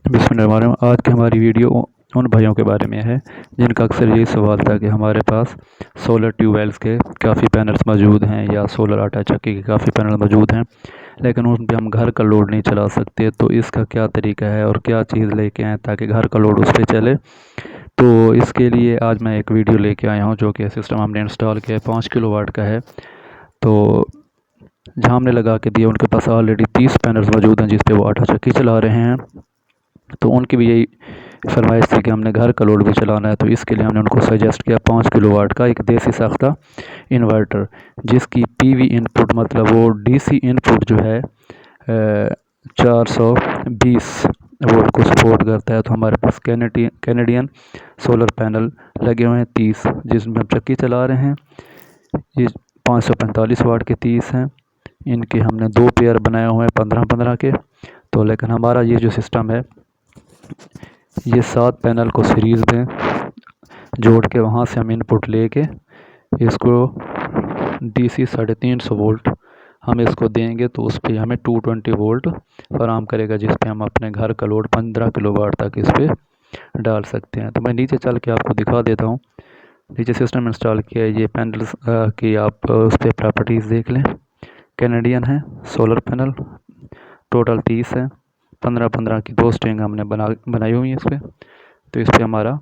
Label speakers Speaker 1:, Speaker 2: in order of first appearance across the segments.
Speaker 1: बिस्मिल्लाहिर्रहमानिर्रहीम। आज की हमारी वीडियो उन भाइयों के बारे में है जिनका अक्सर यही सवाल था कि हमारे पास सोलर ट्यूबवेल्स के काफ़ी पैनल्स मौजूद हैं या सोलर आटा चक्की के काफ़ी पैनल मौजूद हैं, लेकिन उन पे हम घर का लोड नहीं चला सकते। तो इसका क्या तरीका है और क्या चीज़ लेके आएँ ताकि घर का लोड उस पर चले। तो इसके लिए आज मैं एक वीडियो लेके आया हूँ जो कि सिस्टम हमने इंस्टॉल किया है, 5 किलोवाट का है। तो जहाँ हमने लगा के दिया उनके पास ऑलरेडी 30 पैनल्स मौजूद हैं जिस पे वो आटा चक्की चला रहे हैं। तो उनकी भी यही फरमाइश थी कि हमने घर का लोड भी चलाना है। तो इसके लिए हमने उनको सजेस्ट किया 5 किलोवाट का एक देसी साख्ता इन्वर्टर, जिसकी पीवी इनपुट मतलब वो डीसी इनपुट जो है 420 वोल्ट को सपोर्ट करता है। तो हमारे पास कैनेडियन सोलर पैनल लगे हुए हैं 30, जिसमें हम चक्की चला रहे हैं। ये 545 वाट के 30 हैं। इनके हमने 2 पेयर बनाए हुए हैं 15-15 के। तो लेकिन हमारा ये जो सिस्टम है, ये 7 पैनल को सीरीज़ में जोड़ के वहाँ से हम इनपुट लेके इसको डीसी 350 वोल्ट हम इसको देंगे तो उस पर हमें 220 वोल्ट फराहम करेगा, जिस पे हम अपने घर का लोड 15 किलोवाट तक इस पर डाल सकते हैं। तो मैं नीचे चल के आपको दिखा देता हूँ। नीचे सिस्टम इंस्टॉल किया है, ये पैनल्स की आप उस पर प्रॉपर्टीज़ देख लें। कैनेडियन है सोलर पैनल, टोटल 30 है। 15-15 की 2 स्ट्रिंग हमने बनाई हुई है इस पर। तो इस पर हमारा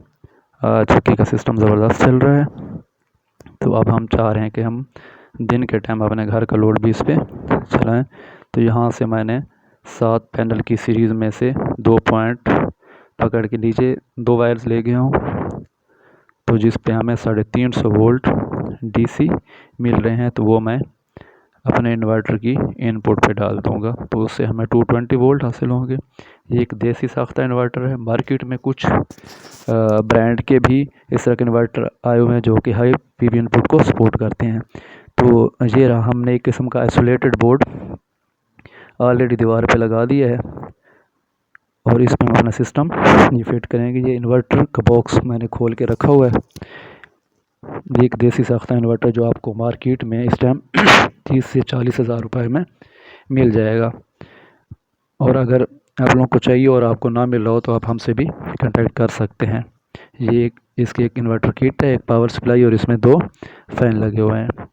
Speaker 1: चक्की का सिस्टम ज़बरदस्त चल रहा है। तो अब हम चाह रहे हैं कि हम दिन के टाइम अपने घर का लोड भी इस पर चलाएँ। तो यहाँ से मैंने 7 पैनल की सीरीज़ में से 2 पॉइंट पकड़ के नीचे 2 वायर्स ले गया हूँ। तो जिस पे हमें 350 वोल्ट डीसी मिल रहे हैं, तो वो मैं अपने इन्वर्टर की इनपुट पे डाल दूँगा। तो उससे हमें 220 वोल्ट हासिल होंगे। ये एक देसी साख्ता इन्वर्टर है। मार्केट में कुछ ब्रांड के भी इस तरह के इन्वर्टर आए हुए हैं जो कि हाई पीवी इनपुट को सपोर्ट करते हैं। तो ये रहा, हमने एक किस्म का आइसोलेटेड बोर्ड ऑलरेडी दीवार पे लगा दिया है और इसमें हम अपना सिस्टम ये फिट करेंगे। ये इन्वर्टर का बॉक्स मैंने खोल के रखा हुआ है। ये एक देसी साख्ता इन्वर्टर जो आपको मार्केट में इस टाइम 30 से 40 हज़ार रुपये में मिल जाएगा। और अगर आप लोगों को चाहिए और आपको ना मिल रहा हो तो आप हमसे भी कांटेक्ट कर सकते हैं। ये इसकी एक इन्वर्टर किट है, एक पावर सप्लाई और इसमें 2 फैन लगे हुए हैं।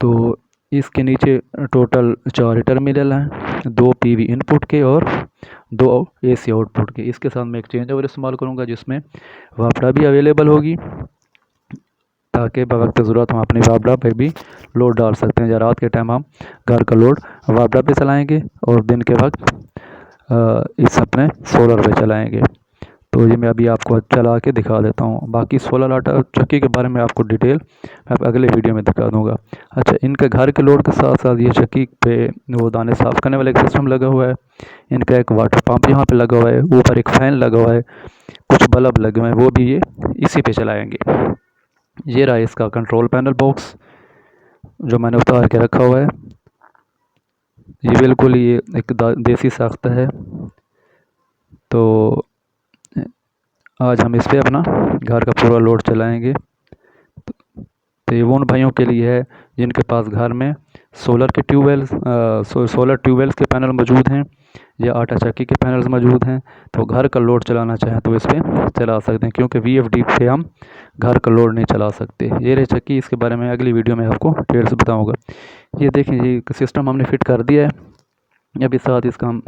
Speaker 1: तो इसके नीचे टोटल 4 टर्मिनल हैं, 2 पीवी इनपुट के और 2 एसी आउटपुट के। इसके साथ मैं एक चेंज ओवर इस्तेमाल करूँगा जिसमें वापड़ा भी अवेलेबल होगी, ताकि बवक्त ज़रूरत हम अपनी वापड़ा पे भी लोड डाल सकते हैं। या रात के टाइम हम घर का लोड वापड़ा पे चलाएंगे और दिन के वक्त इस अपने सोलर पे चलाएंगे। तो ये मैं अभी आपको चला के दिखा देता हूँ। बाकी सोलर आटा चक्की के बारे में आपको डिटेल मैं अगले वीडियो में दिखा दूँगा। अच्छा, इनके घर के लोड के साथ साथ ये चक्की पे वो दाने साफ़ करने वाला एक सिस्टम लगा हुआ है। इनका एक वाटर पंप यहाँ पे लगा हुआ है, ऊपर एक फ़ैन लगा हुआ है, कुछ बल्ब लगे हुए हैं, वो भी ये इसी पे चलाएँगे। ये रहा इसका कंट्रोल पैनल बॉक्स जो मैंने उतार के रखा हुआ है। ये बिल्कुल ये एक देसी साख्ता है। तो आज हम इस पे अपना घर का पूरा लोड चलाएंगे। तो ये वो उन भाइयों के लिए है जिनके पास घर में सोलर के सोलर ट्यूबवेल्स के पैनल मौजूद हैं या आटा चक्की के पैनल्स मौजूद हैं। तो घर का लोड चलाना चाहें तो इस पर चला सकते हैं, क्योंकि वीएफडी पे हम घर का लोड नहीं चला सकते। ये रही चक्की, इसके बारे में अगली वीडियो में आपको डिटेल से बताऊँगा। ये देखें, ये सिस्टम हमने फिट कर दिया है। अभी साथ इसका हम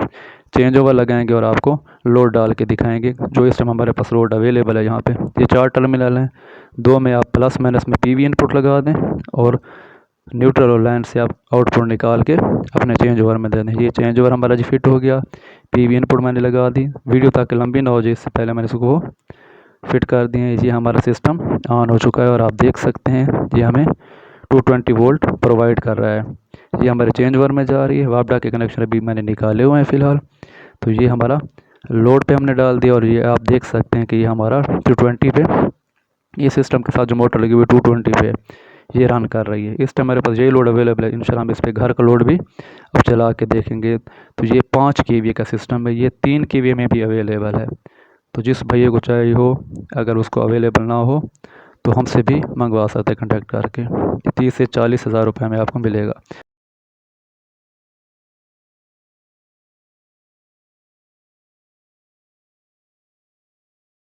Speaker 1: चेंज ओवर लगाएंगे और आपको लोड डाल के दिखाएंगे। जो इस टाइम हमारे पास लोड अवेलेबल है, यहाँ पे ये 4 टर्मिनल हैं। 2 में आप प्लस माइनस में पीवी इनपुट लगा दें और न्यूट्रल और लाइन से आप आउटपुट निकाल के अपने चेंज ओवर में दे दें। ये चेंज ओवर हमारा जी फिट हो गया। पीवी इनपुट मैंने लगा दी। वीडियो ताकि लंबी ना हो जाए इससे पहले मैंने इसको फिट कर दिए। ये हमारा सिस्टम ऑन हो चुका है और आप देख सकते हैं ये हमें 220 वोल्ट प्रोवाइड कर रहा है। ये हमारे चेंज ओवर में जा रही है। वापडा के कनेक्शन अभी मैंने निकाले हुए हैं फ़िलहाल। तो ये हमारा लोड पे हमने डाल दिया और ये आप देख सकते हैं कि ये हमारा 220 पे, ये सिस्टम के साथ जो मोटर लगी हुई 220 पे ये रन कर रही है। इस टाइम हमारे पास यही लोड अवेलेबल है। इंशाल्लाह हम इस पर घर का लोड भी अब चला के देखेंगे। तो ये 5 केवीए का सिस्टम है, ये 3 केवीए में भी अवेलेबल है। तो जिस भैया को चाहिए हो, अगर उसको अवेलेबल ना हो तो हमसे भी मंगवा सकते हैं कॉन्टैक्ट करके। 30 से 40 हज़ार रुपये में आपको मिलेगा।